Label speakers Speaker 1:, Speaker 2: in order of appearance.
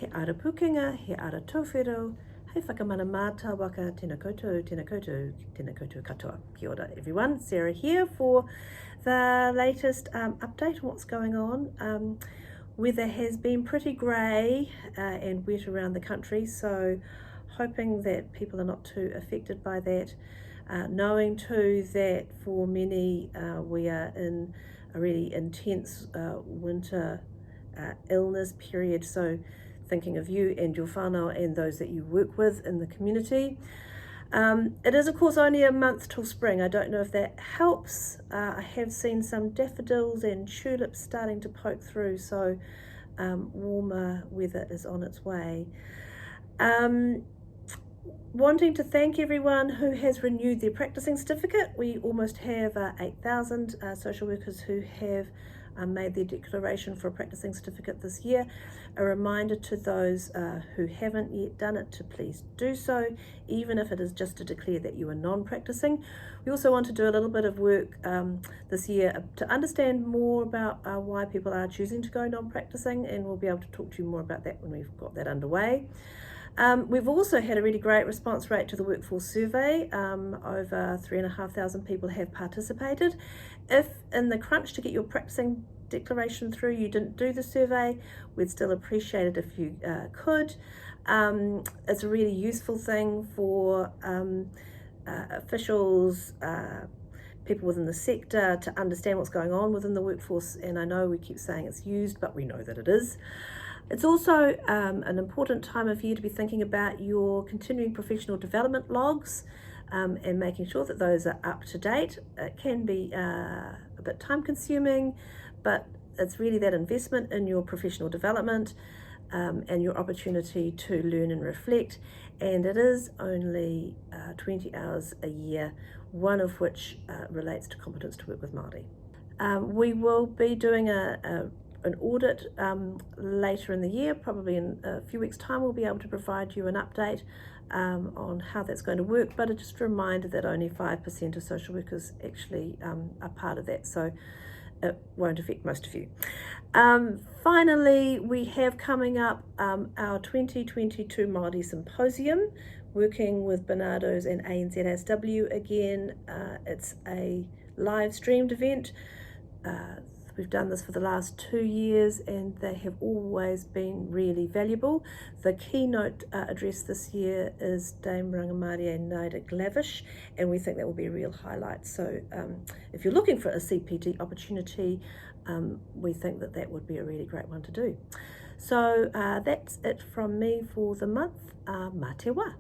Speaker 1: He ara pukenga, he ara tōwhero, hei whakamana māta waka, tēnā koutou, tēnā koutou, tēnā koutou katoa. Kia ora everyone, Sarah here for the latest update on what's going on. Weather has been pretty grey and wet around the country, so hoping that people are not too affected by that. Knowing too that for many we are in a really intense winter illness period, so thinking of you and your whānau and those that you work with in the community. It is of course only a month till spring. I don't know if that helps. I have seen some daffodils and tulips starting to poke through, so warmer weather is on its way. Wanting to thank everyone who has renewed their practicing certificate. We almost have 8,000 social workers who have made their declaration for a practicing certificate this year. A reminder to those who haven't yet done it to please do so, even if it is just to declare that you are non-practicing. We also want to do a little bit of work this year to understand more about why people are choosing to go non-practicing, and we'll be able to talk to you more about that when we've got that underway. We've also had a really great response rate to the workforce survey. Over 3,500 people have participated. If in the crunch to get your practicing declaration through you didn't do the survey, we'd still appreciate it if you could. It's a really useful thing for officials, people within the sector to understand what's going on within the workforce, and I know we keep saying it's used, but we know that it is. It's also an important time of year to be thinking about your continuing professional development logs and making sure that those are up to date. It can be a bit time consuming, but it's really that investment in your professional development and your opportunity to learn and reflect. And it is only 20 hours a year, one of which relates to competence to work with Māori. We will be doing an audit later in the year. Probably in a few weeks' time we'll be able to provide you an update on how that's going to work, but just a reminder that only 5% of social workers actually are part of that, so it won't affect most of you. Finally, we have coming up our 2022 Māori Symposium, working with Bernardo's and ANZSW again. It's a live streamed event. We've done this for the last 2 years and they have always been really valuable. The keynote address this year is Dame Rangamaria Naida Glavish, and we think that will be a real highlight. So if you're looking for a CPD opportunity, we think that that would be a really great one to do. So that's it from me for the month. Mā te wā.